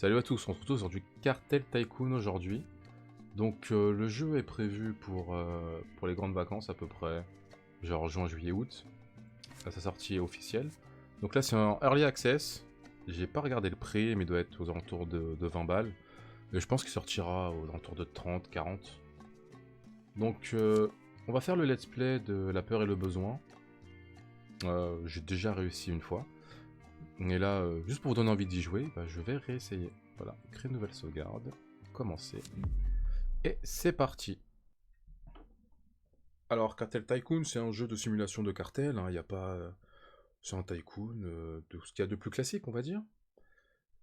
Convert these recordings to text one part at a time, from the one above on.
Salut à tous, on se retrouve sur du Cartel Tycoon aujourd'hui. Donc le jeu est prévu pour les grandes vacances à peu près, genre juin, juillet, août, à sa sortie officielle. Donc là c'est en Early Access, j'ai pas regardé le prix mais il doit être aux alentours de 20 balles. Et je pense qu'il sortira aux alentours de 30, 40. Donc on va faire le let's play de La Peur et le Besoin. J'ai déjà réussi une fois. Et là, juste pour vous donner envie d'y jouer, bah, je vais réessayer. Voilà, créer une nouvelle sauvegarde, commencer. Et c'est parti. Alors, Cartel Tycoon, c'est un jeu de simulation de cartel, hein, y a pas... c'est un tycoon, de ce qu'il y a de plus classique, on va dire.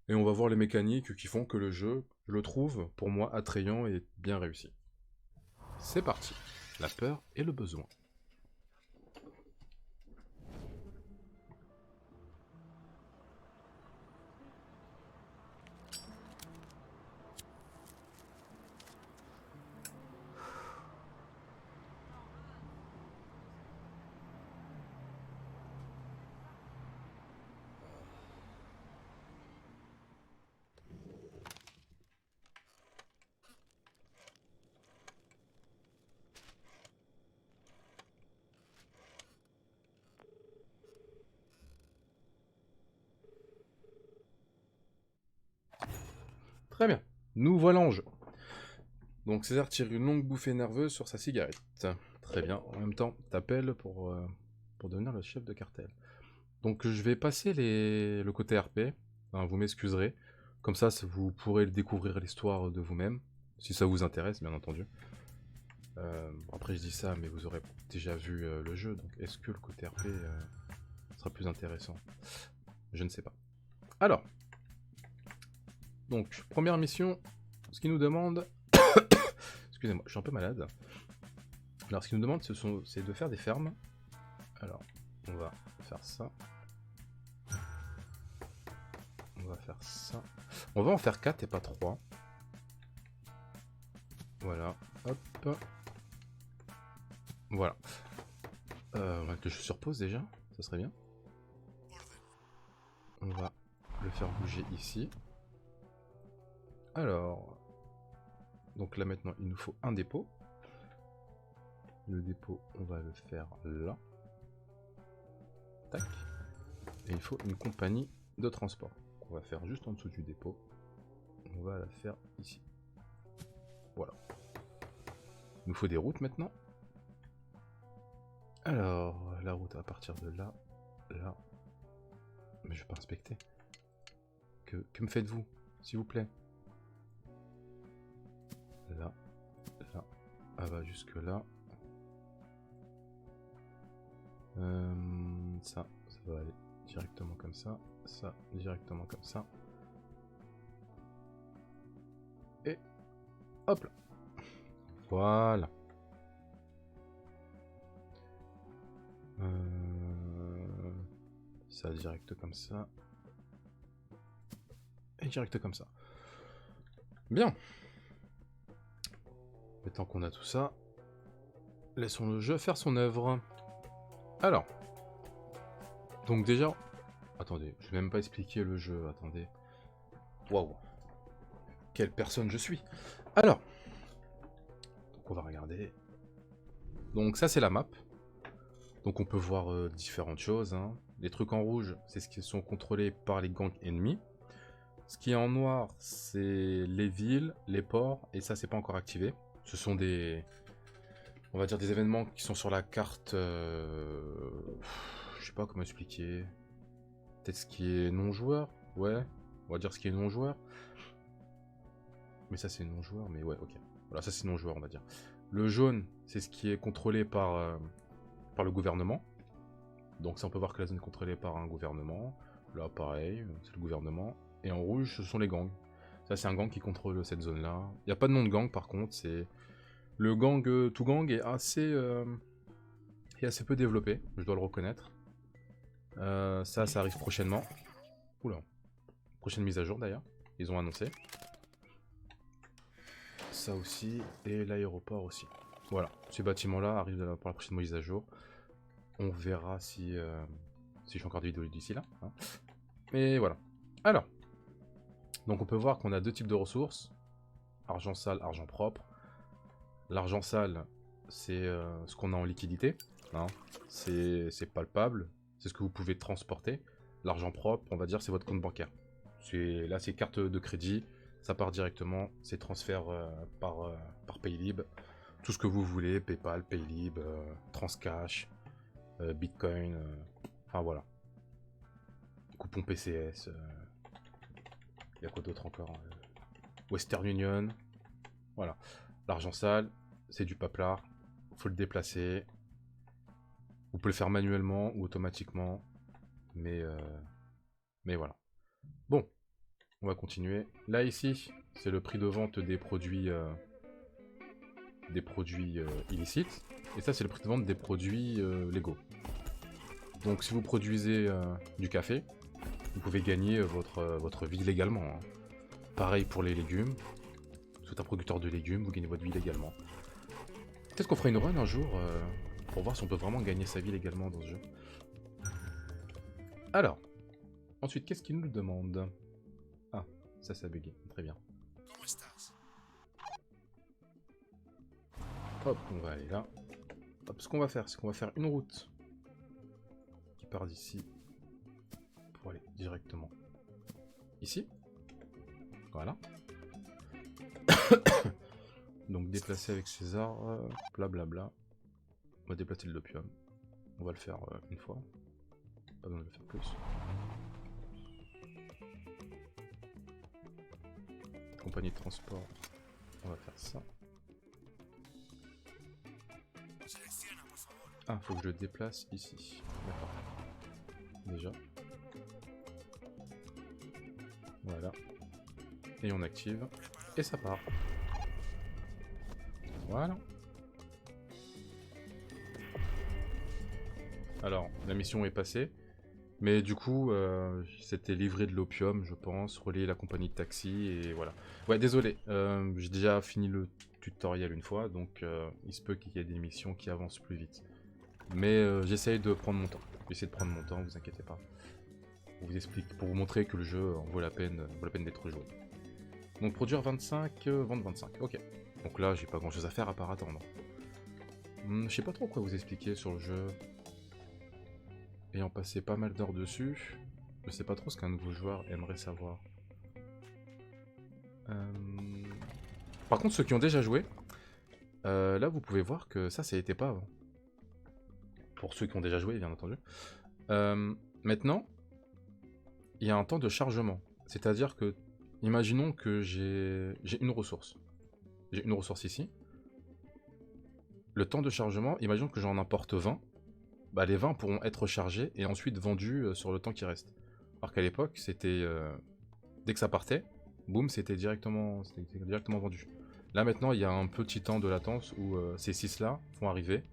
Et on va voir les mécaniques qui font que le jeu, je le trouve, pour moi, attrayant et bien réussi. C'est parti. La peur et le besoin. Très bien. Nous voilà en jeu. Donc César tire une longue bouffée nerveuse sur sa cigarette. Très bien. En même temps, t'appelles pour devenir le chef de cartel. Donc je vais passer le côté RP, hein, vous m'excuserez. Comme ça, vous pourrez découvrir l'histoire de vous-même, si ça vous intéresse, bien entendu. Après je dis ça, mais vous aurez déjà vu le jeu, donc est-ce que le côté RP sera plus intéressant? Je ne sais pas. Alors, donc, première mission, ce qu'il nous demande... Excusez-moi, je suis un peu malade. Alors, ce qu'il nous demande, c'est de faire des fermes. Alors, on va faire ça. On va faire ça. On va en faire 4 et pas 3. Voilà, hop. Voilà. On va que je surpose déjà, ça serait bien. On va le faire bouger ici. Alors, donc là maintenant il nous faut un dépôt. Le dépôt, on va le faire là. Tac. Et il faut une compagnie de transport. On va faire juste en dessous du dépôt. On va la faire ici. Voilà. Il nous faut des routes maintenant. Alors, la route à partir de là, là. Mais je vais pas inspecter. Que me faites-vous, s'il vous plaît? Là, là. Ah bah jusque là. Ça va aller directement comme ça. Ça, directement comme ça. Et hop là. Voilà. Ça direct comme ça. Et direct comme ça. Bien. Maintenant qu'on a tout ça, laissons le jeu faire son œuvre. Alors. Donc déjà... Attendez, je vais même pas expliquer le jeu, attendez. Waouh. Quelle personne je suis. Alors. Donc on va regarder. Donc ça c'est la map. Donc on peut voir différentes choses, hein. Les trucs en rouge, c'est ce qui sont contrôlés par les gangs ennemis. Ce qui est en noir, c'est les villes, les ports, et ça c'est pas encore activé. Ce sont des... on va dire des événements qui sont sur la carte... je sais pas comment expliquer. Peut-être ce qui est non-joueur. Ouais, on va dire ce qui est non-joueur. Mais ça c'est non-joueur, mais ouais, ok. Voilà, ça c'est non-joueur, on va dire. Le jaune, c'est ce qui est contrôlé par le gouvernement. Donc ça on peut voir que la zone est contrôlée par un gouvernement. Là pareil, c'est le gouvernement. Et en rouge, ce sont les gangs. Ça c'est un gang qui contrôle cette zone là. Il n'y a pas de nom de gang par contre, c'est... Le gang, tout gang est assez peu développé, je dois le reconnaître. Ça arrive prochainement. Oula. Prochaine mise à jour d'ailleurs, ils ont annoncé. Ça aussi, et l'aéroport aussi. Voilà, ces bâtiments-là arrivent pour la prochaine mise à jour. On verra si je fais encore des vidéos d'ici là. Hein. Mais voilà. Alors, Donc on peut voir qu'on a deux types de ressources. Argent sale, argent propre. L'argent sale, c'est ce qu'on a en liquidité. Hein. C'est palpable. C'est ce que vous pouvez transporter. L'argent propre, on va dire, c'est votre compte bancaire. Là, c'est carte de crédit. Ça part directement. C'est transfert par Paylib. Tout ce que vous voulez. Paypal, Paylib, Transcash, Bitcoin. Enfin, voilà. Coupon PCS. Il y a quoi d'autre encore? Western Union. Voilà. L'argent sale, c'est du paplard. Faut le déplacer. Vous pouvez le faire manuellement ou automatiquement. Mais voilà. Bon. On va continuer. Là, ici, c'est le prix de vente des produits illicites. Et ça, c'est le prix de vente des produits légaux. Donc, si vous produisez du café, vous pouvez gagner votre vie légalement. Hein. Pareil pour les légumes. Vous êtes un producteur de légumes, vous gagnez votre vie légalement. Peut-être qu'on fera une run un jour pour voir si on peut vraiment gagner sa vie légalement dans ce jeu. Alors, ensuite, qu'est-ce qu'il nous demande? Ah, ça a bugué, très bien. Hop, on va aller là. Hop, ce qu'on va faire, c'est qu'on va faire une route qui part d'ici pour aller directement ici. Voilà. Donc déplacer avec César, blablabla. On va déplacer de l'opium. On va le faire une fois. Pas besoin de le faire plus. Compagnie de transport, on va faire ça. Ah, faut que je le déplace ici. D'accord. Déjà. Voilà. Et on active. Et ça part. Voilà. Alors, la mission est passée. Mais du coup, c'était livré de l'opium, je pense, relier la compagnie de taxi, et voilà. Ouais, désolé, j'ai déjà fini le tutoriel une fois, donc il se peut qu'il y ait des missions qui avancent plus vite. Mais j'essaye de prendre mon temps. J'essaie de prendre mon temps, vous inquiétez pas. Pour vous expliquer, pour vous montrer que le jeu vaut la peine d'être joué. Donc produire 25, vendre 25, ok. Donc là, j'ai pas grand chose à faire à part attendre. Je sais pas trop quoi vous expliquer sur le jeu. Ayant passé pas mal d'heures dessus, je sais pas trop ce qu'un nouveau joueur aimerait savoir. Par contre, ceux qui ont déjà joué, là vous pouvez voir que ça n'était pas avant. Pour ceux qui ont déjà joué, bien entendu. Maintenant, il y a un temps de chargement. C'est-à-dire que, imaginons que j'ai une ressource. J'ai une ressource ici. Le temps de chargement, imaginons que j'en importe 20. Bah, les 20 pourront être chargés et ensuite vendus sur le temps qui reste. Alors qu'à l'époque, c'était... dès que ça partait, boum, c'était directement vendu. Là maintenant, il y a un petit temps de latence où ces 6-là vont arriver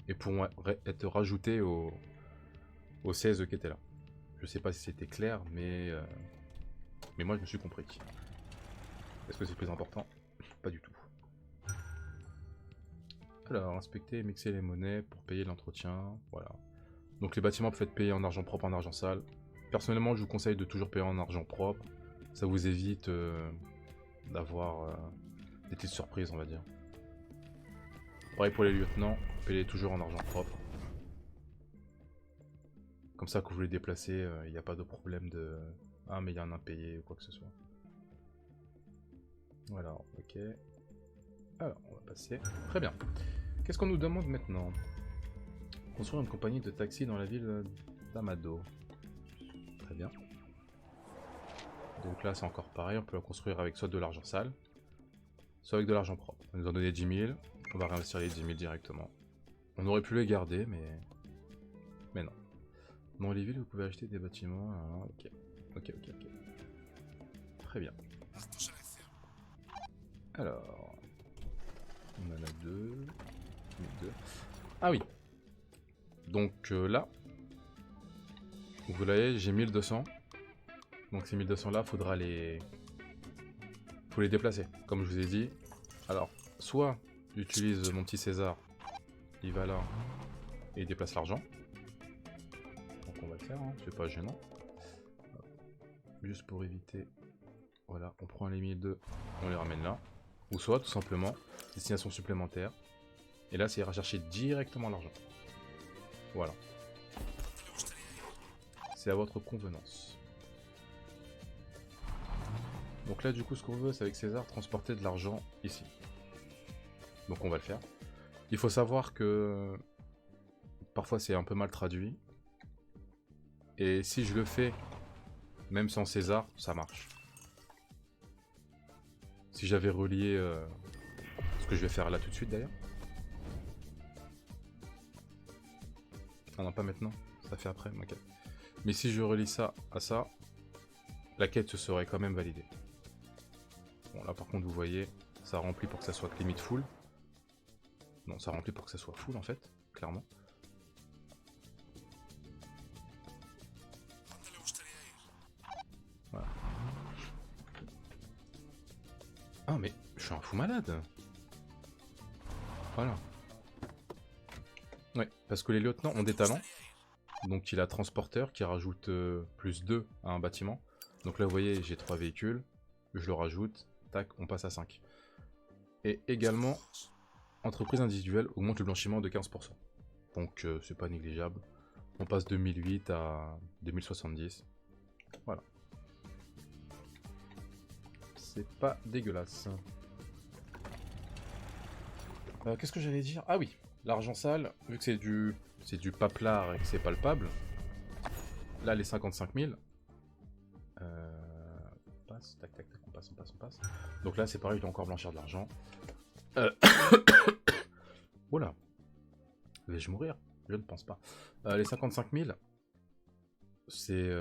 et pourront être rajoutés aux 16 qui étaient là. Je sais pas si c'était clair, mais moi je me suis compris. Est-ce que c'est plus important? Pas du tout. Alors, inspecter et mixer les monnaies pour payer l'entretien, voilà. Donc les bâtiments peuvent être payés en argent propre, en argent sale. Personnellement, je vous conseille de toujours payer en argent propre. Ça vous évite d'avoir des petites surprises, on va dire. Pareil pour les lieutenants, payez toujours en argent propre. Comme ça, quand vous les déplacez, il n'y a pas de problème de... Ah, mais il y a un impayé ou quoi que ce soit. Voilà, ok. Alors, on va passer. Très bien. Qu'est-ce qu'on nous demande maintenant? Construire une compagnie de taxi dans la ville d'Amado. Très bien. Donc là, c'est encore pareil. On peut la construire avec soit de l'argent sale, soit avec de l'argent propre. On nous a donné 10 000. On va réinvestir les 10 000 directement. On aurait pu les garder, mais non. Dans les villes, vous pouvez acheter des bâtiments. Ah, ok. Ok. Très bien. Alors... On en a deux. Ah oui. Donc là, vous voyez, j'ai 1200. Donc ces 1200 là, faut les déplacer, comme je vous ai dit. Alors, soit j'utilise mon petit César, il va là et il déplace l'argent. Donc on va le faire, hein, c'est pas gênant. Juste pour éviter... Voilà, on prend les 1002, on les ramène là. Ou soit, tout simplement, destination supplémentaire. Et là, c'est ira chercher directement l'argent. Voilà. C'est à votre convenance. Donc là, du coup, ce qu'on veut, c'est avec César, transporter de l'argent ici. Donc on va le faire. Il faut savoir que parfois c'est un peu mal traduit. Et si je le fais, même sans César, ça marche. Si j'avais relié ce que je vais faire là tout de suite d'ailleurs. Ah non, pas maintenant, ça fait après, ok. Mais si je relie ça à ça, la quête se serait quand même validée. Bon là par contre vous voyez, ça remplit pour que ça soit limite full. Non, ça remplit pour que ça soit full en fait, clairement. Voilà. Ah mais je suis un fou malade. Voilà. Ouais, parce que les lieutenants ont des talents. Donc il a transporteur qui rajoute plus 2 à un bâtiment. Donc là vous voyez j'ai 3 véhicules. Je le rajoute. Tac, on passe à 5. Et également, entreprise individuelle augmente le blanchiment de 15%. Donc c'est pas négligeable. On passe de 1008 à 2070. Voilà. C'est pas dégueulasse. Qu'est-ce que j'allais dire? Ah oui, l'argent sale, vu que c'est du paplard et que c'est palpable. Là, les 55 000. Passe, tac, tac, tac, on passe, on passe, on passe. Donc là, c'est pareil, je dois encore blanchir de l'argent. Oula. Vais-je mourir? Je ne pense pas. Les 55 000, c'est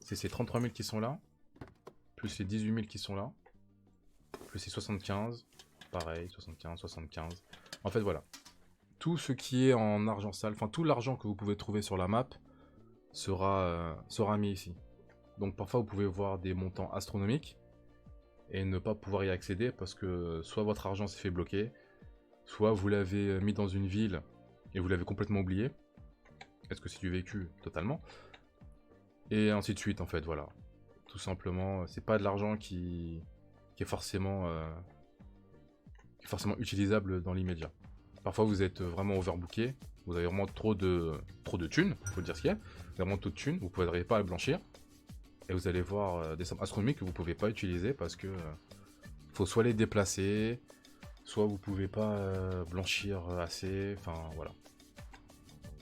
ces 33 000 qui sont là, plus les 18 000 qui sont là, plus les 75, pareil, 75, 75. En fait, voilà. Tout ce qui est en argent sale, enfin tout l'argent que vous pouvez trouver sur la map sera mis ici. Donc parfois vous pouvez voir des montants astronomiques et ne pas pouvoir y accéder parce que soit votre argent s'est fait bloquer, soit vous l'avez mis dans une ville et vous l'avez complètement oublié. Est-ce que c'est du vécu? Totalement. Et ainsi de suite en fait, voilà. Tout simplement, c'est pas de l'argent qui est forcément utilisable dans l'immédiat. Parfois vous êtes vraiment overbooké, vous avez vraiment trop de thunes, faut dire ce qu'il y a. Vous avez vraiment trop de thunes, vous ne pourrez pas le blanchir. Et vous allez voir des sommes astronomiques que vous ne pouvez pas utiliser parce que faut soit les déplacer, soit vous ne pouvez pas blanchir assez, enfin voilà.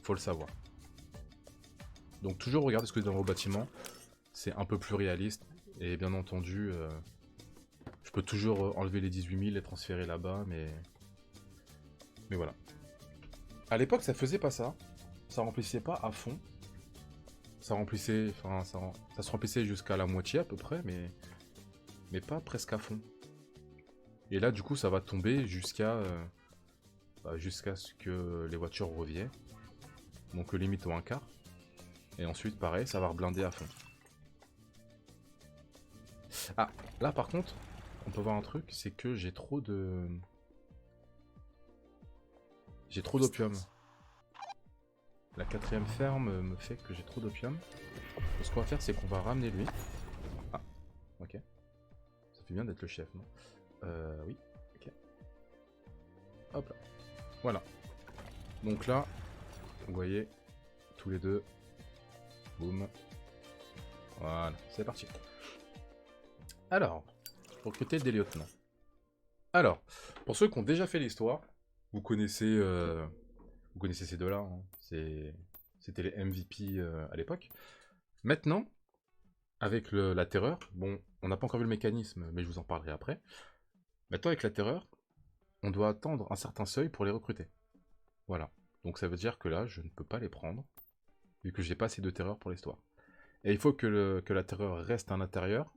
Faut le savoir. Donc toujours regardez ce que vous avez dans vos bâtiments, c'est un peu plus réaliste. Et bien entendu, je peux toujours enlever les 18 000 et transférer là-bas, mais voilà. À l'époque, ça faisait pas ça. Ça remplissait pas à fond. Ça remplissait, enfin, ça se remplissait jusqu'à la moitié à peu près, mais pas presque à fond. Et là, du coup, ça va tomber jusqu'à ce que les voitures reviennent. Donc limite au 1/4. Et ensuite, pareil, ça va reblinder à fond. Ah, là par contre, on peut voir un truc, c'est que j'ai trop d'opium. La 4ème ferme me fait que j'ai trop d'opium. Ce qu'on va faire, c'est qu'on va ramener lui. Ah, ok. Ça fait bien d'être le chef, non? Oui, ok. Hop là. Voilà. Donc là, vous voyez, tous les deux. Boum. Voilà, c'est parti. Alors, recruter des lieutenants. Alors, pour ceux qui ont déjà fait l'histoire, vous connaissez ces deux-là, hein. C'était les MVP à l'époque. Maintenant, avec la terreur, bon, on n'a pas encore vu le mécanisme, mais je vous en parlerai après. Maintenant, avec la terreur, on doit attendre un certain seuil pour les recruter. Voilà. Donc ça veut dire que là, je ne peux pas les prendre, vu que j'ai pas assez de terreur pour l'histoire. Et il faut que la terreur reste à l'intérieur,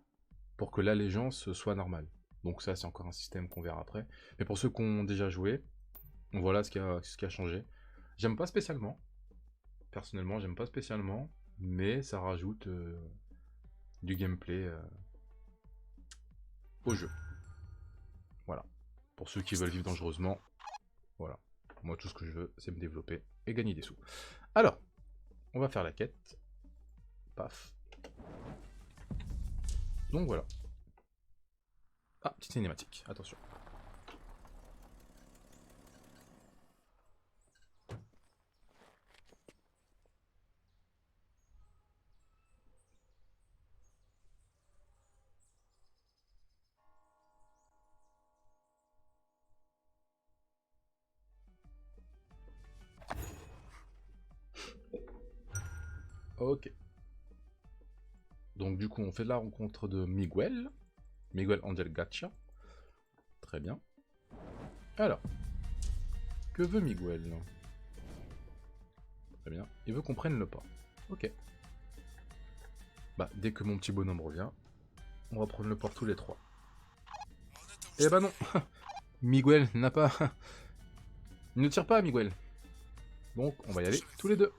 pour que l'allégeance soit normale. Donc ça, c'est encore un système qu'on verra après. Mais pour ceux qui ont déjà joué, voilà ce qui a changé. J'aime pas spécialement. Personnellement, j'aime pas spécialement. Mais ça rajoute du gameplay au jeu. Voilà. Pour ceux qui veulent vivre dangereusement, voilà. Moi, tout ce que je veux, c'est me développer et gagner des sous. Alors, on va faire la quête. Paf. Donc voilà. Ah, petite cinématique, attention. Ok. Donc du coup, on fait la rencontre de Miguel. Miguel Angel Gacha. Très bien. Alors, que veut Miguel? Très bien. Il veut qu'on prenne le pas. Ok. Bah, dès que mon petit bonhomme revient, on va prendre le port tous les trois. Eh bah non. Miguel n'a pas... Il ne tire pas, Miguel. Donc, on va y aller tous les deux.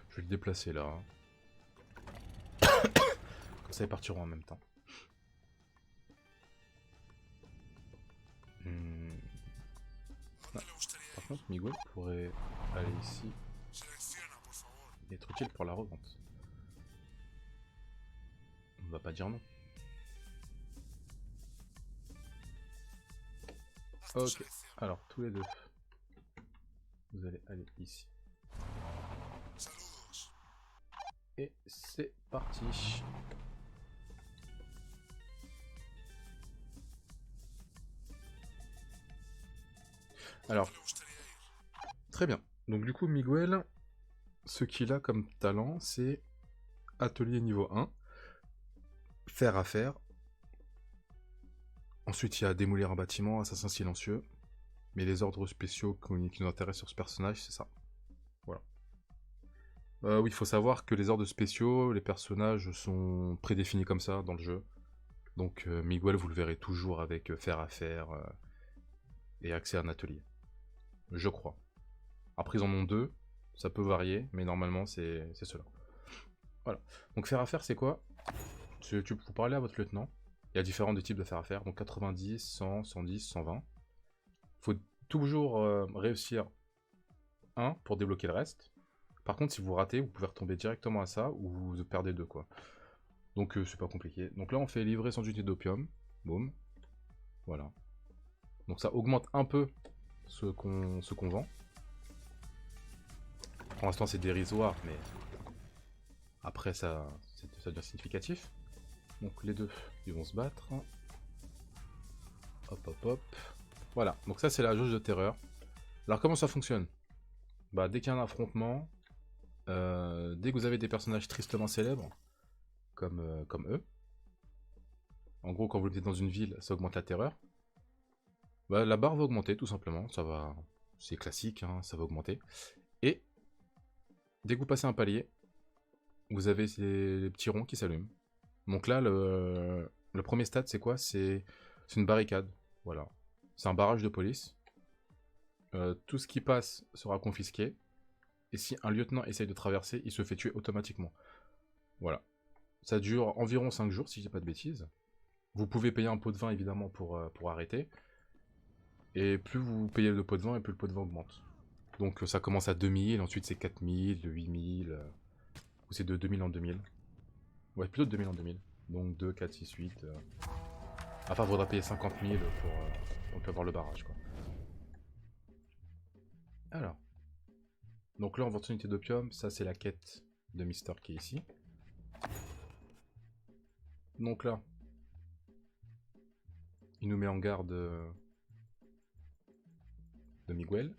Je vais le déplacer là. Comme ça, ils partiront en même temps. Ah. Par contre, Miguel pourrait aller ici et être utile pour la revente. On va pas dire non. Ok, alors tous les deux, vous allez aller ici. Et c'est parti. Alors, très bien. Donc du coup, Miguel, ce qu'il a comme talent, c'est atelier niveau 1, faire à faire. Ensuite, il y a démolir un bâtiment, assassin silencieux. Mais les ordres spéciaux qui nous intéressent sur ce personnage, c'est ça. Voilà. Oui, il faut savoir que les ordres spéciaux, les personnages sont prédéfinis comme ça dans le jeu. Donc Miguel, vous le verrez toujours avec faire à faire et accès à un atelier. Je crois. Après, ils en ont deux. Ça peut varier, mais normalement, c'est cela. Voilà. Donc faire à faire, c'est quoi? Vous parlez à votre lieutenant. Il y a différents types de faire à faire. Donc 90, 100, 110, 120. Il faut toujours réussir un pour débloquer le reste. Par contre, si vous ratez, vous pouvez retomber directement à ça ou vous perdez deux, quoi. Donc c'est pas compliqué. Donc là, on fait livrer sans unité d'opium. Boum. Voilà. Donc ça augmente un peu ce qu'on vend. Pour l'instant, c'est dérisoire, mais après, ça devient significatif. Donc les deux, ils vont se battre. Hop, hop, hop. Voilà, donc ça, c'est la jauge de terreur. Alors, comment ça fonctionne? Bah, dès qu'il y a un affrontement, dès que vous avez des personnages tristement célèbres, comme eux, en gros, quand vous êtes dans une ville, ça augmente la terreur. Bah, la barre va augmenter, tout simplement. Ça va... C'est classique, hein, ça va augmenter. Et dès que vous passez un palier, vous avez les petits ronds qui s'allument. Donc là, le premier stade, c'est quoi? C'est une barricade. Voilà. C'est un barrage de police. Tout ce qui passe sera confisqué. Et si un lieutenant essaye de traverser, il se fait tuer automatiquement. Voilà. Ça dure environ 5 jours, si je dis pas de bêtises. Vous pouvez payer un pot de vin, évidemment, pour arrêter. Et plus vous payez le pot de vin, et plus le pot de vin augmente. Donc ça commence à 2000, ensuite c'est 4000, 8000, ou c'est de 2000 en 2000. Ouais, plutôt de 2000 en 2000. Donc 2, 4, 6, 8. Enfin, il faudra payer 50 000 pour avoir le barrage, quoi. Alors. Donc là, on vend une unité d'opium. Ça, c'est la quête de Mister qui est ici. Donc là, il nous met en garde de Miguel.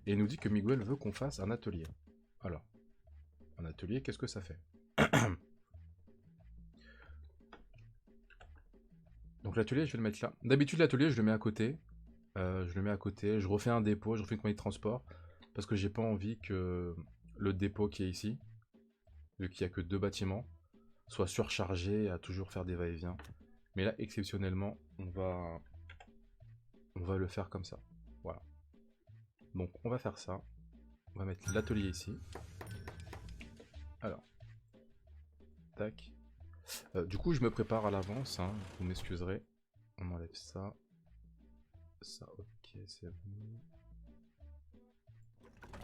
Et il nous dit que Miguel veut qu'on fasse un atelier. Alors, un atelier, qu'est-ce que ça fait? Donc l'atelier, je vais le mettre là. D'habitude, l'atelier, je le mets à côté. Je refais un dépôt, je refais une compagnie de transport. Parce que j'ai pas envie que le dépôt qui est ici, vu qu'il n'y a que deux bâtiments, soit surchargé à toujours faire des va-et-vient. Mais là, exceptionnellement, on va le faire comme ça. Voilà. Donc on va faire ça. On va mettre l'atelier ici. Alors. Tac. Du coup, je me prépare à l'avance, hein, vous m'excuserez. On enlève ça. Ça, ok, c'est bon.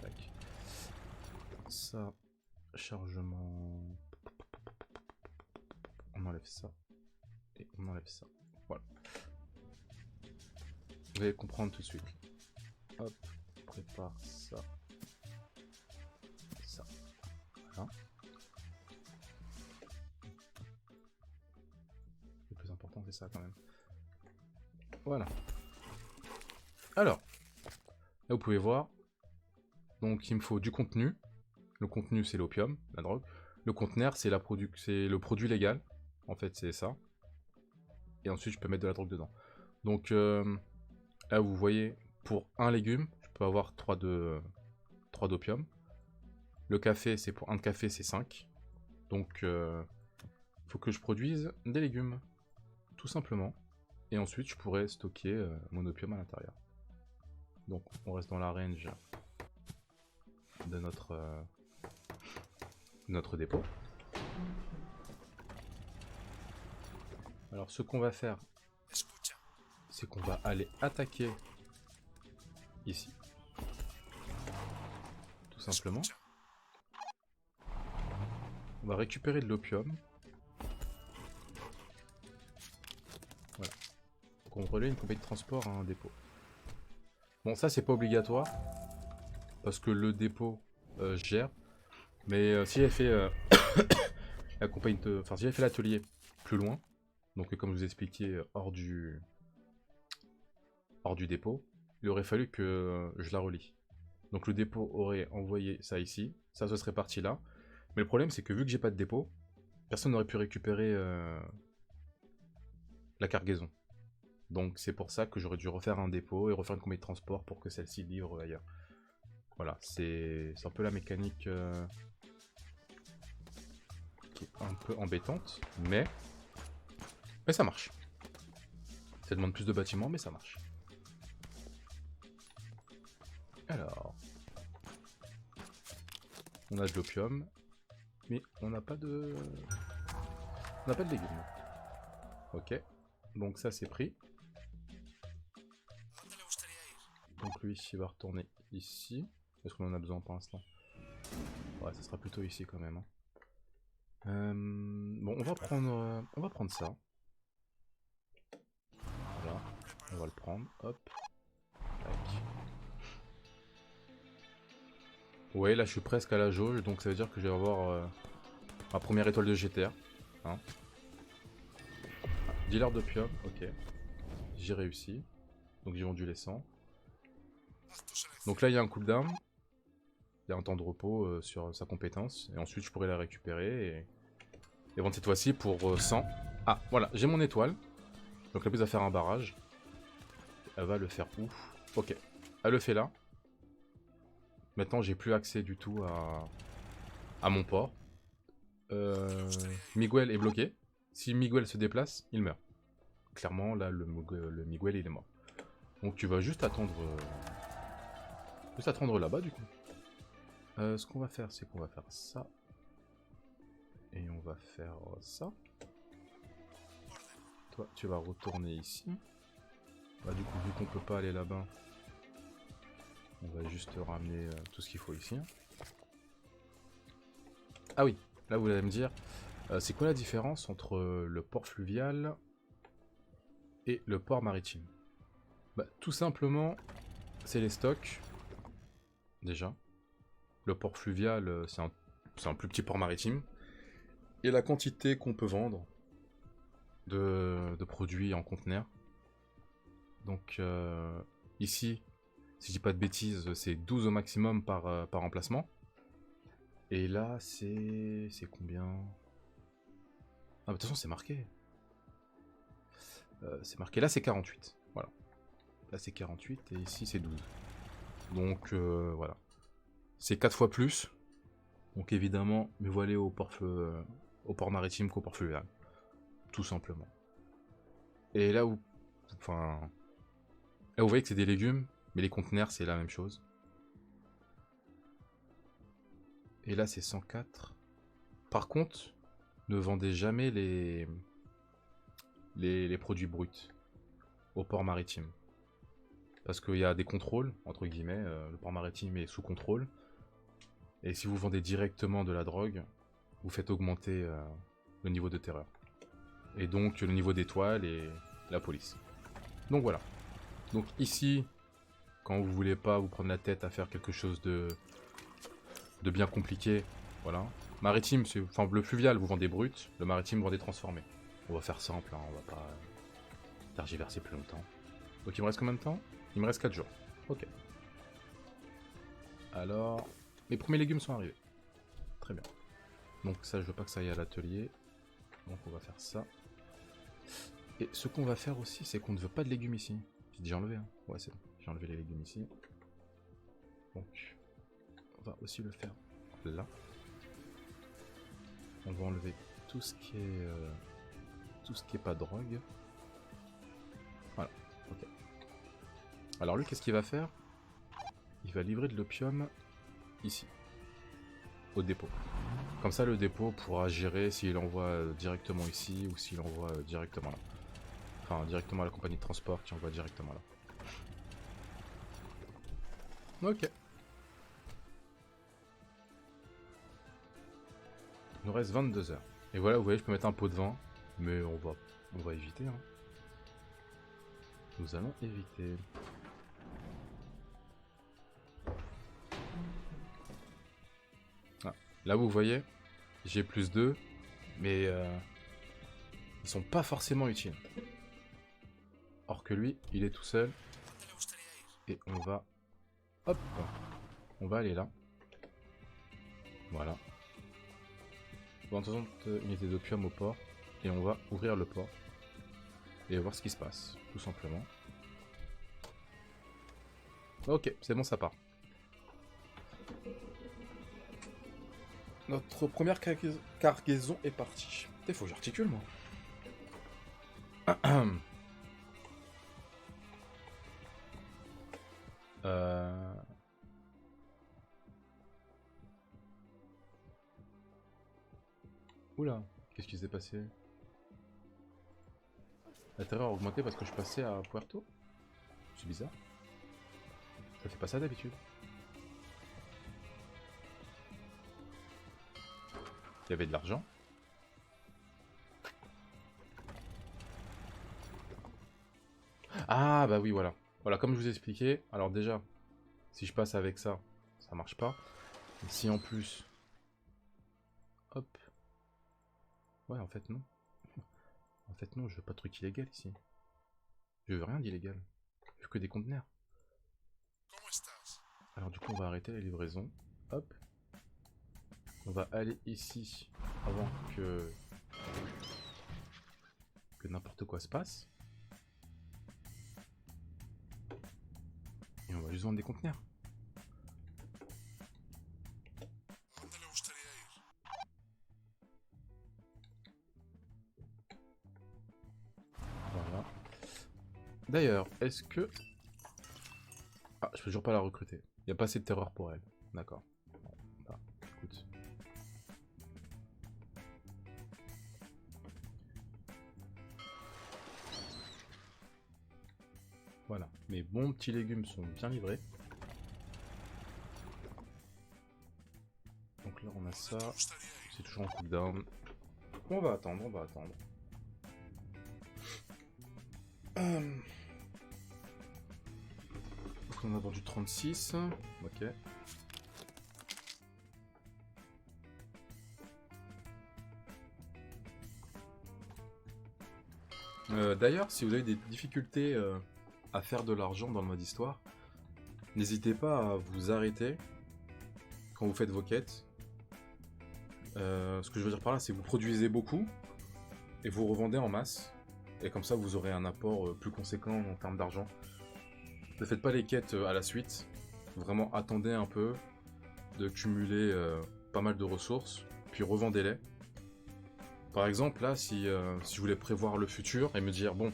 Tac. Ça, chargement. On enlève ça. Et on enlève ça. Voilà. Vous allez comprendre tout de suite. Hop, prépare ça. Ça. Voilà. Le plus important, c'est ça quand même. Voilà. Alors, là vous pouvez voir. Donc il me faut du contenu. Le contenu c'est l'opium, la drogue. Le conteneur c'est le produit légal. En fait c'est ça. Et ensuite je peux mettre de la drogue dedans. Donc là vous voyez, pour un légume, je peux avoir 3 d'opium. Le café, c'est pour un de café, c'est 5. Donc il faut que je produise des légumes. Tout simplement. Et ensuite je pourrais stocker mon opium à l'intérieur. Donc on reste dans la range de notre dépôt. Alors ce qu'on va faire, c'est qu'on va aller attaquer ici. Tout simplement. On va récupérer de l'opium. Voilà. Contrôler une compagnie de transport à un dépôt. Bon, ça c'est pas obligatoire. Parce que le dépôt gère. Mais si j'avais fait la compagnie de... Enfin, si j'avais fait l'atelier plus loin, donc comme je vous ai expliqué, hors du dépôt, il aurait fallu que je la relie. Donc le dépôt aurait envoyé ça ici, ça se serait parti là. Mais le problème c'est que vu que j'ai pas de dépôt, personne n'aurait pu récupérer la cargaison. Donc c'est pour ça que j'aurais dû refaire un dépôt et refaire une compagnie de transport pour que celle-ci livre ailleurs. Voilà, c'est un peu la mécanique qui est un peu embêtante, mais ça marche. Ça demande plus de bâtiments, mais ça marche. Alors, on a de l'opium, mais on n'a pas de... On n'a pas de légumes. Ok, donc ça c'est pris. Donc lui, il va retourner ici. Est-ce qu'on en a besoin pour l'instant? Ouais, ça sera plutôt ici quand même. Hein. Bon, on va prendre ça. Voilà, on va le prendre. Hop. Tac. Ouais, là je suis presque à la jauge, donc ça veut dire que je vais avoir ma première étoile de GTR. Hein. Dealer d'opium, ok. J'ai réussi. Donc j'ai vendu les 100. Donc là il y a un cooldown. Il y a un temps de repos sur sa compétence. Et ensuite je pourrais la récupérer et vendre cette fois-ci pour 100. Ah voilà, j'ai mon étoile. Donc elle a plus à faire un barrage. Elle va le faire où? Ok. Elle le fait là. Maintenant j'ai plus accès du tout à mon port. Miguel est bloqué. Si Miguel se déplace, il meurt. Clairement là le Miguel il est mort. Donc tu vas juste attendre là-bas du coup. Ce qu'on va faire, c'est qu'on va faire ça. Et on va faire ça. Toi, tu vas retourner ici. Bah du coup, vu qu'on peut pas aller là-bas, on va juste ramener tout ce qu'il faut ici. Ah oui, là vous allez me dire, c'est quoi la différence entre le port fluvial et le port maritime? Bah tout simplement, c'est les stocks, déjà. Le port fluvial, c'est un plus petit port maritime. Et la quantité qu'on peut vendre de produits en conteneur. Donc ici, si je dis pas de bêtises, c'est 12 au maximum par emplacement. Et là, c'est combien? Ah, de toute façon, c'est marqué. C'est marqué. Là, c'est 48. Voilà. Là, c'est 48 et ici, c'est 12. Donc, voilà. C'est 4 fois plus. Donc, évidemment, mieux vaut aller au port maritime qu'au port fluvial. Tout simplement. Et là où... Enfin... Là, vous voyez que c'est des légumes, mais les conteneurs, c'est la même chose. Et là, c'est 104. Par contre, ne vendez jamais les produits bruts au port maritime. Parce qu'il y a des contrôles, entre guillemets, le port maritime est sous contrôle. Et si vous vendez directement de la drogue, vous faites augmenter le niveau de terreur. Et donc le niveau d'étoile et la police. Donc voilà. Donc ici, quand vous voulez pas vous prendre la tête à faire quelque chose de bien compliqué, voilà. Maritime, enfin le fluvial, vous vendez brut, le maritime, vous vendez transformé. On va faire simple, hein, on va pas tergiverser plus longtemps. Donc il me reste combien de temps? Il me reste 4 jours. Ok. Alors, les premiers légumes sont arrivés. Très bien. Donc ça, je veux pas que ça aille à l'atelier. Donc on va faire ça. Et ce qu'on va faire aussi, c'est qu'on ne veut pas de légumes ici. J'ai déjà enlevé, hein. Ouais, c'est bon. J'ai enlevé les légumes ici. Donc, on va aussi le faire là. On va enlever tout ce qui est pas drogue. Voilà, ok. Alors lui, qu'est-ce qu'il va faire? Il va livrer de l'opium ici, au dépôt. Comme ça, le dépôt pourra gérer s'il envoie directement ici ou s'il envoie directement là. Enfin, directement à la compagnie de transport qui envoie directement là. Ok. Il nous reste 22 heures. Et voilà, vous voyez, je peux mettre un pot de vin, mais on va éviter. Hein. Nous allons éviter. Ah. Là, vous voyez, j'ai plus 2, mais ils sont pas forcément utiles. Or que lui, il est tout seul. Et on va... Hop! On va aller là. Voilà. 60 unités d'opium au port. Et on va ouvrir le port. Et voir ce qui se passe, tout simplement. Ok, c'est bon, ça part. Notre première cargaison est partie. Il faut que j'articule, moi. Oula, qu'est-ce qui s'est passé? La terreur a augmenté parce que je passais à Puerto? C'est bizarre. Ça fait pas ça d'habitude. Il y avait de l'argent. Ah bah oui, voilà. Voilà, comme je vous ai expliqué. Alors déjà, si je passe avec ça, ça marche pas. Et si en plus... Hop. Ouais, en fait non. En fait non, je veux pas de truc illégal ici. Je veux rien d'illégal. Je veux que des conteneurs. Alors du coup, on va arrêter la livraison. Hop. On va aller ici avant que n'importe quoi se passe. Et on va juste vendre des conteneurs. Voilà. D'ailleurs, est-ce que... Ah, je peux toujours pas la recruter. Il n'y a pas assez de terreur pour elle. D'accord. Bon, bah, écoute. Voilà. Mes bons petits légumes sont bien livrés. Donc là, on a ça. C'est toujours en cooldown. On va attendre, on va attendre. Donc on a vendu 36. Ok. D'ailleurs, si vous avez des difficultés à faire de l'argent dans le mode histoire, n'hésitez pas à vous arrêter quand vous faites vos quêtes. Ce que je veux dire par là, c'est que vous produisez beaucoup et vous revendez en masse. Et comme ça, vous aurez un apport plus conséquent en termes d'argent. Ne faites pas les quêtes à la suite. Vraiment, attendez un peu de cumuler pas mal de ressources, puis revendez-les. Par exemple, là, si je voulais prévoir le futur et me dire, bon,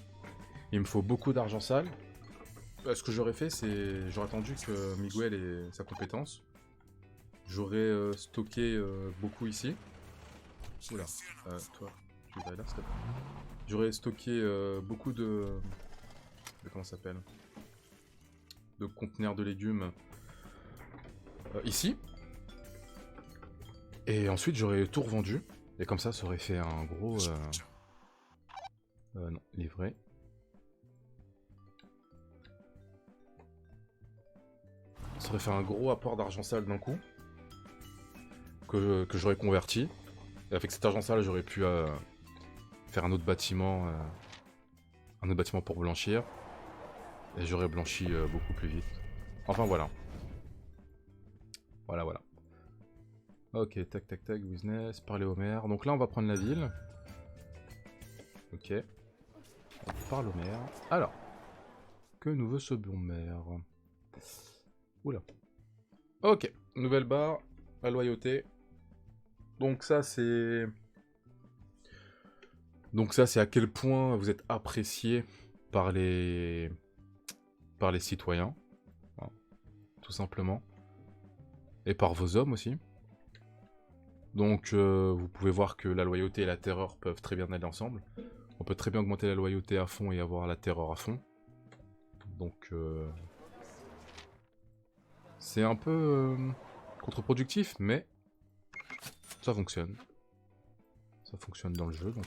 il me faut beaucoup d'argent sale, ce que j'aurais fait, c'est j'aurais attendu que Miguel ait sa compétence. J'aurais stocké beaucoup ici. Oula, toi, tu vas là, s'il te plaît. J'aurais stocké beaucoup de comment ça s'appelle, de conteneurs de légumes ici. Et ensuite, j'aurais tout revendu. Et comme ça aurait fait un gros Non, livré. Ça aurait fait un gros apport d'argent sale d'un coup. Que j'aurais converti. Et avec cet argent sale, j'aurais pu faire un autre bâtiment. Un autre bâtiment pour blanchir. Et j'aurais blanchi beaucoup plus vite. Enfin voilà. Voilà, voilà. Ok, tac, tac, tac, business, parler au maire. Donc là, on va prendre la ville. Ok. On parle au maire. Alors, que nous veut ce bon maire? Oula. Ok, nouvelle barre, la loyauté. Donc ça, c'est... Donc ça, c'est à quel point vous êtes apprécié par les citoyens. Hein, tout simplement. Et par vos hommes aussi. Donc vous pouvez voir que la loyauté et la terreur peuvent très bien aller ensemble. On peut très bien augmenter la loyauté à fond et avoir la terreur à fond. Donc c'est un peu contre-productif, mais ça fonctionne. Ça fonctionne dans le jeu, donc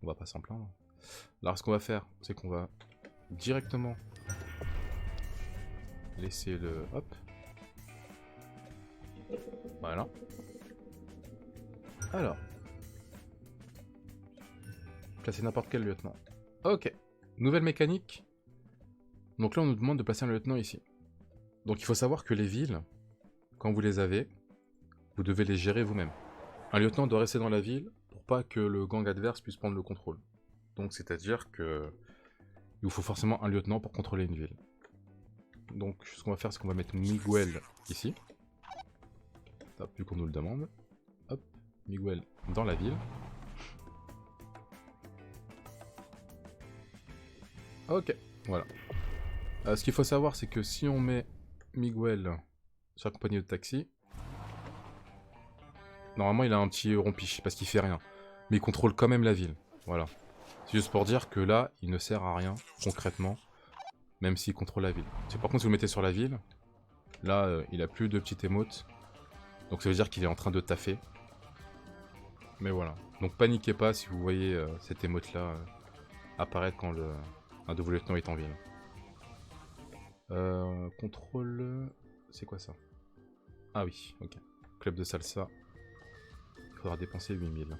on va pas s'en plaindre. Alors ce qu'on va faire, c'est qu'on va directement laisser le... Hop. Voilà. Alors. Placer n'importe quel lieutenant. Ok. Nouvelle mécanique. Donc là, on nous demande de placer un lieutenant ici. Donc il faut savoir que les villes, quand vous les avez, vous devez les gérer vous-même. Un lieutenant doit rester dans la ville pour pas que le gang adverse puisse prendre le contrôle. Donc c'est-à-dire que il vous faut forcément un lieutenant pour contrôler une ville. Donc ce qu'on va faire, c'est qu'on va mettre Miguel ici. Hop, vu qu'on nous le demande. Hop, Miguel dans la ville. Ok, voilà. Ce qu'il faut savoir, c'est que si on met Miguel sur la compagnie de taxi, normalement il a un petit rompiche parce qu'il fait rien. Mais il contrôle quand même la ville. Voilà. C'est juste pour dire que là, il ne sert à rien concrètement, même s'il contrôle la ville. Par contre, si vous le mettez sur la ville, là, il a plus de petites émotes. Donc ça veut dire qu'il est en train de taffer. Mais voilà. Donc paniquez pas si vous voyez cette émote-là apparaître quand un de vos lieutenants est en ville. Contrôle... C'est quoi ça? Ah oui, ok. Club de salsa. Il faudra dépenser 8000.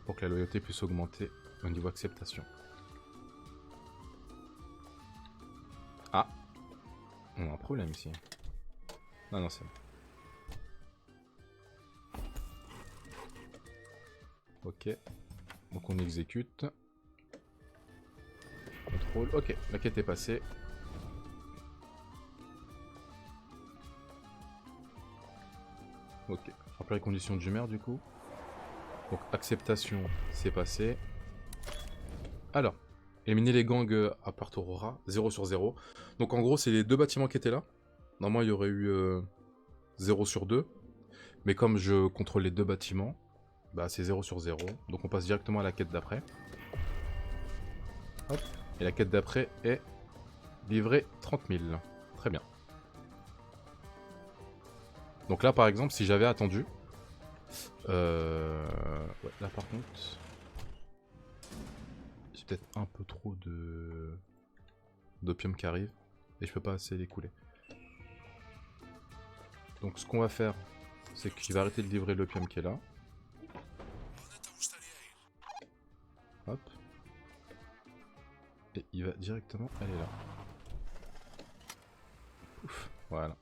Pour que la loyauté puisse augmenter au niveau acceptation. Ah, on a un problème ici. Ah non, c'est bon. Ok. Donc on exécute. Contrôle. Ok, la quête est passée. Ok. Remplir les conditions du maire du coup. Donc acceptation, c'est passé. Alors, éliminer les gangs à Puerto Aurora, 0 sur 0. Donc en gros, c'est les deux bâtiments qui étaient là. Normalement, il y aurait eu 0 sur 2. Mais comme je contrôle les deux bâtiments, bah c'est 0 sur 0. Donc on passe directement à la quête d'après. Hop. Et la quête d'après est livrer 30 000. Très bien. Donc là, par exemple, si j'avais attendu... Ouais, là par contre... J'ai peut-être un peu trop d'opium qui arrive. Et je peux pas assez l'écouler. Donc ce qu'on va faire, c'est qu'il va arrêter de livrer l'opium qui est là. Hop. Et il va directement aller là. Ouf, voilà.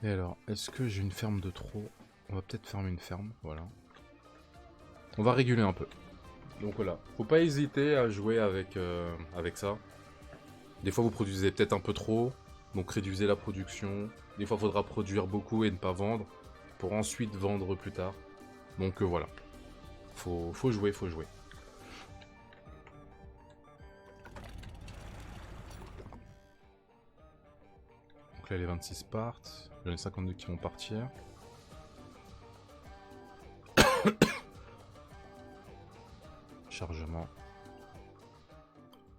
Et alors, est-ce que j'ai une ferme de trop? On va peut-être fermer une ferme, voilà. On va réguler un peu. Donc voilà, faut pas hésiter à jouer avec ça. Des fois vous produisez peut-être un peu trop, donc réduisez la production. Des fois il faudra produire beaucoup et ne pas vendre, pour ensuite vendre plus tard. Donc voilà, faut jouer, faut jouer. Donc là les 26 partent, il y en a 52 qui vont partir. Chargement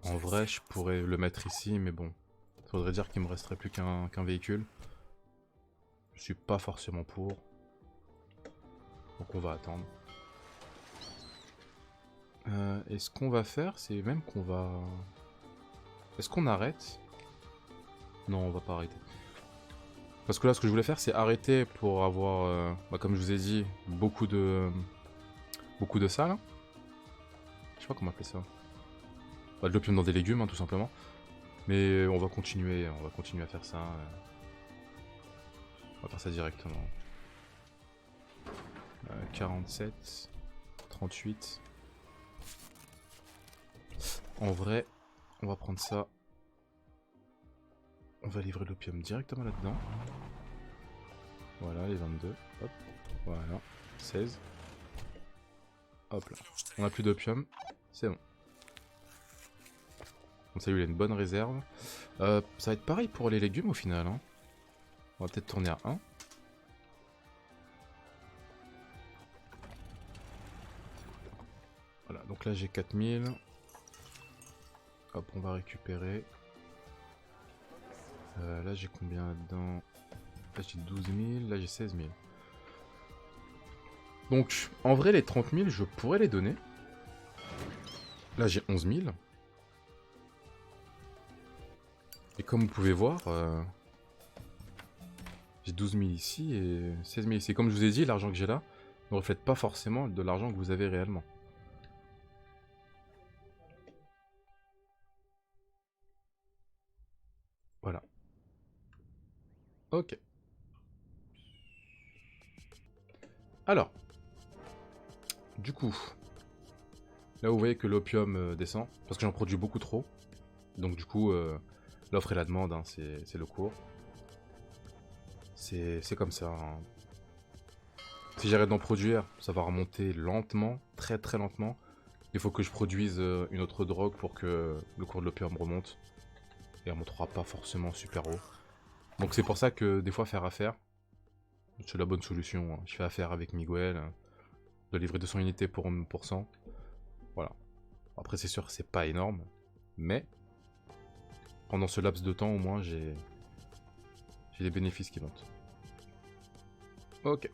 En vrai, je pourrais le mettre ici, mais bon. Ça voudrait dire qu'il me resterait plus qu'un véhicule. Je suis pas forcément pour. Donc on va attendre. Et ce qu'on va faire, c'est même qu'on va... Est-ce qu'on arrête? Non, on va pas arrêter. Parce que là, ce que je voulais faire, c'est arrêter pour avoir, comme je vous ai dit, beaucoup de salles. Je sais pas comment appeler ça. Bah, de l'opium dans des légumes, hein, tout simplement. Mais on va continuer à faire ça. On va faire ça directement. 47, 38. En vrai, on va prendre ça. On va livrer l'opium directement là-dedans. Voilà, les 22. Hop, voilà. 16. Hop là. On a plus d'opium. C'est bon. Comme ça, lui, il a une bonne réserve. Ça va être pareil pour les légumes au final. Hein. On va peut-être tourner à 1. Voilà, donc là j'ai 4000. Hop, on va récupérer. Là j'ai combien là-dedans? Là j'ai 12 000, là j'ai 16 000. Donc en vrai les 30 000 je pourrais les donner. Là j'ai 11 000. Et comme vous pouvez voir, j'ai 12 000 ici et 16 000 ici. Comme je vous ai dit, l'argent que j'ai là ne reflète pas forcément de l'argent que vous avez réellement. Voilà. Ok. Alors. Du coup. Là vous voyez que l'opium descend. Parce que j'en produis beaucoup trop. Donc du coup, l'offre et la demande, hein, c'est le cours. C'est comme ça. Hein. Si j'arrête d'en produire, ça va remonter lentement, très très lentement. Il faut que je produise une autre drogue pour que le cours de l'opium remonte. Et elle remontera pas forcément super haut. Donc c'est pour ça que des fois faire affaire, c'est la bonne solution. Hein. Je fais affaire avec Miguel, de livrer 200 unités pour 1%. Voilà. Après c'est sûr que c'est pas énorme, mais pendant ce laps de temps au moins j'ai des bénéfices qui montent. Ok.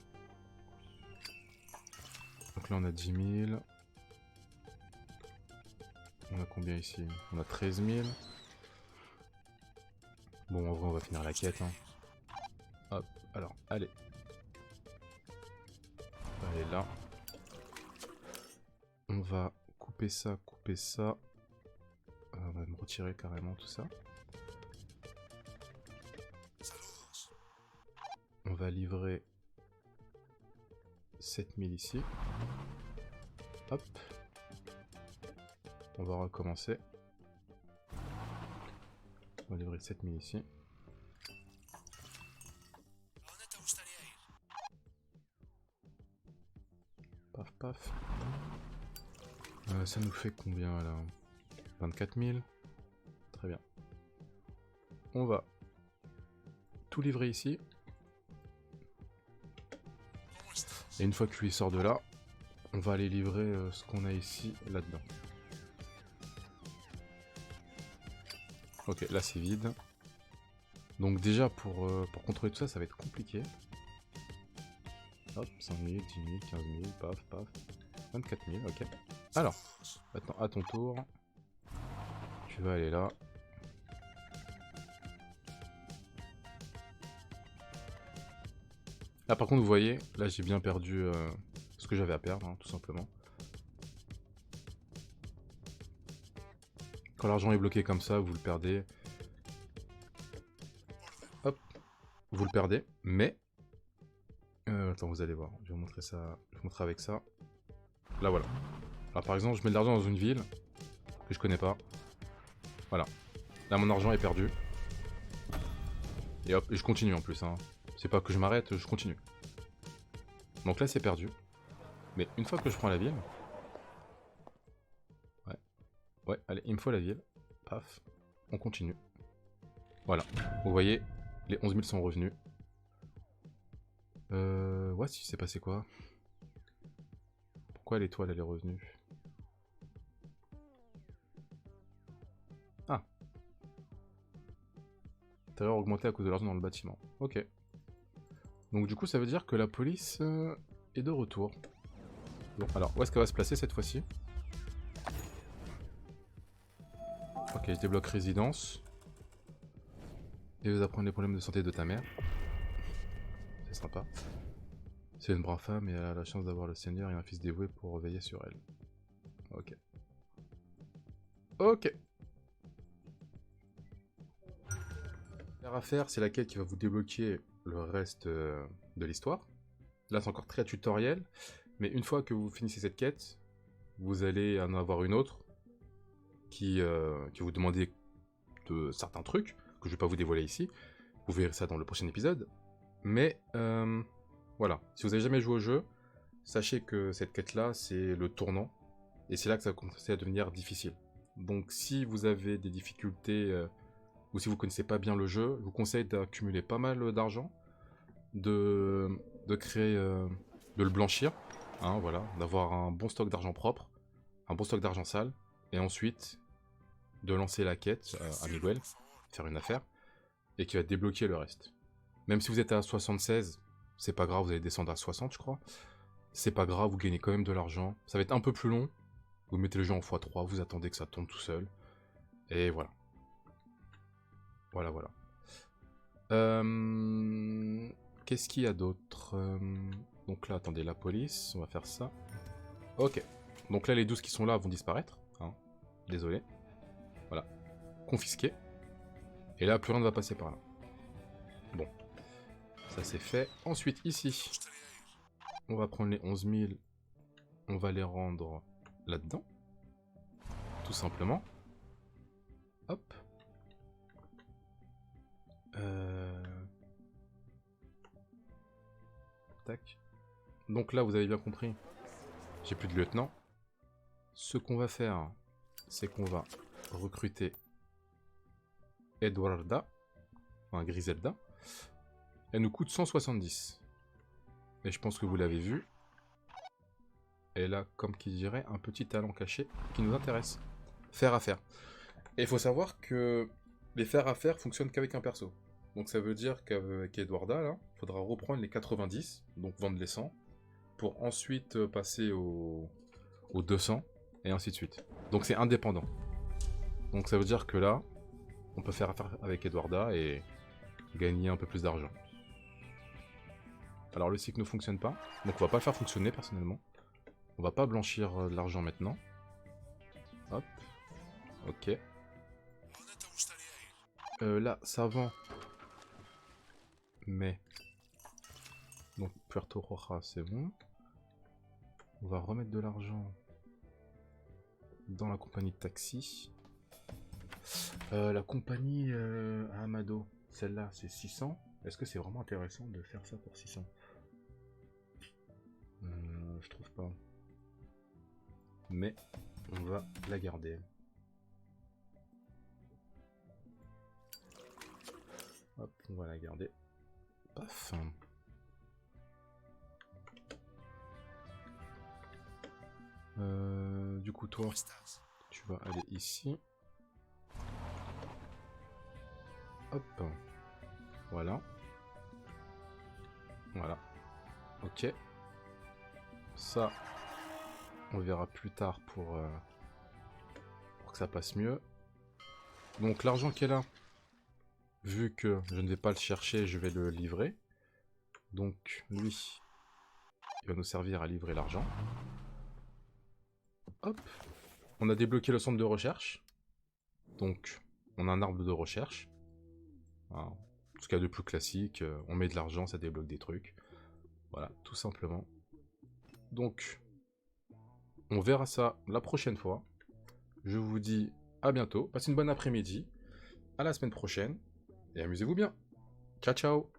Donc là on a 10 000. On a combien ici? On a 13 000. Bon, en vrai, on va finir la quête. Hein. Hop, alors, allez. On va aller là. On va couper ça, couper ça. On va me retirer carrément tout ça. On va livrer 7000 ici. Hop. On va recommencer. On va livrer 7000 ici. Paf, paf. Ça nous fait combien là? 24 000. Très bien. On va tout livrer ici. Et une fois que lui sort de là, on va aller livrer ce qu'on a ici, là-dedans. Ok, là c'est vide. Donc déjà pour contrôler tout ça, ça va être compliqué. Hop, 5 000, 10 000, 15 000, paf, paf. 24 000, ok. Alors, maintenant à ton tour. Tu vas aller là. Là par contre vous voyez, là j'ai bien perdu ce que j'avais à perdre, hein, tout simplement. Quand l'argent est bloqué comme ça, vous le perdez. Hop, vous le perdez, mais... attends, vous allez voir, je vais vous montrer ça, je vais vous montrer avec ça. Là voilà. Alors par exemple, je mets de l'argent dans une ville que je connais pas. Voilà. Là mon argent est perdu. Et hop, et je continue en plus, hein. C'est pas que je m'arrête, je continue. Donc là c'est perdu. Mais une fois que je prends la ville... Ouais. Ouais, allez, il me faut la ville. Paf. On continue. Voilà. Vous voyez, les 11 000 sont revenus. Ouais, si c'est passé quoi? Pourquoi l'étoile elle est revenue? Intérieur augmenté à cause de l'argent dans le bâtiment. Ok. Donc du coup, ça veut dire que la police est de retour. Bon, alors, où est-ce qu'elle va se placer cette fois-ci? Ok, je débloque résidence. Et vous apprendre les problèmes de santé de ta mère. C'est sympa. C'est une brave femme et elle a la chance d'avoir le Seigneur et un fils dévoué pour veiller sur elle. Ok. Ok. La affaire, c'est la quête qui va vous débloquer le reste de l'histoire. Là, c'est encore très tutoriel. Mais une fois que vous finissez cette quête, vous allez en avoir une autre qui vous demandez de certains trucs que je vais pas vous dévoiler ici. Vous verrez ça dans le prochain épisode. Mais voilà, si vous n'avez jamais joué au jeu, sachez que cette quête-là, c'est le tournant. Et c'est là que ça va commencer à devenir difficile. Donc si vous avez des difficultés, ou si vous connaissez pas bien le jeu, je vous conseille d'accumuler pas mal d'argent, de créer, de le blanchir, hein, voilà, d'avoir un bon stock d'argent propre, un bon stock d'argent sale, et ensuite de lancer la quête à Miguel, faire une affaire, et qui va débloquer le reste. Même si vous êtes à 76, c'est pas grave, vous allez descendre à 60 je crois. C'est pas grave, vous gagnez quand même de l'argent. Ça va être un peu plus long. Vous mettez le jeu en x3, vous attendez que ça tombe tout seul. Et voilà. Voilà, voilà. Qu'est-ce qu'il y a d'autre? Donc là, attendez, la police, on va faire ça. Ok. Donc là, les 12 qui sont là vont disparaître. Hein. Désolé. Voilà. Confisqué. Et là, plus rien ne va passer par là. Bon. Ça, c'est fait. Ensuite, ici, on va prendre les 11 000. On va les rendre là-dedans. Tout simplement. Hop. Tac. Donc là, vous avez bien compris, j'ai plus de lieutenant. Ce qu'on va faire, c'est qu'on va recruter Eduarda, enfin Griselda. Elle nous coûte 170. Et je pense que vous l'avez vu. Elle a, comme qui dirait, un petit talent caché qui nous intéresse. Faire affaire. Et il faut savoir que les faire affaire fonctionnent qu'avec un perso. Donc ça veut dire qu'avec Eduarda, là, il faudra reprendre les 90, donc vendre les 100, pour ensuite passer aux 200, et ainsi de suite. Donc c'est indépendant. Donc ça veut dire que là, on peut faire affaire avec Eduarda et gagner un peu plus d'argent. Alors le cycle ne fonctionne pas, donc on va pas le faire fonctionner personnellement. On va pas blanchir de l'argent maintenant. Hop. Ok. Là, ça vend. Mais... Donc Puerto Roja, c'est bon. On va remettre de l'argent dans la compagnie de taxi. La compagnie Amado, celle-là, c'est 600. Est-ce que c'est vraiment intéressant de faire ça pour 600? Je trouve pas. Mais on va la garder. Hop, on va la garder. Paf. Du coup, toi, tu vas aller ici. Hop. Voilà. Voilà. Ok. Ça, on verra plus tard pour que ça passe mieux. Donc l'argent qui est là, vu que je ne vais pas le chercher, je vais le livrer. Donc lui, il va nous servir à livrer l'argent. Hop. On a débloqué le centre de recherche. Donc on a un arbre de recherche. Voilà. Ce qu'il y a de plus classique, on met de l'argent, ça débloque des trucs. Voilà, tout simplement. Donc, on verra ça la prochaine fois. Je vous dis à bientôt. Passez une bonne après-midi. À la semaine prochaine. Et amusez-vous bien. Ciao, ciao.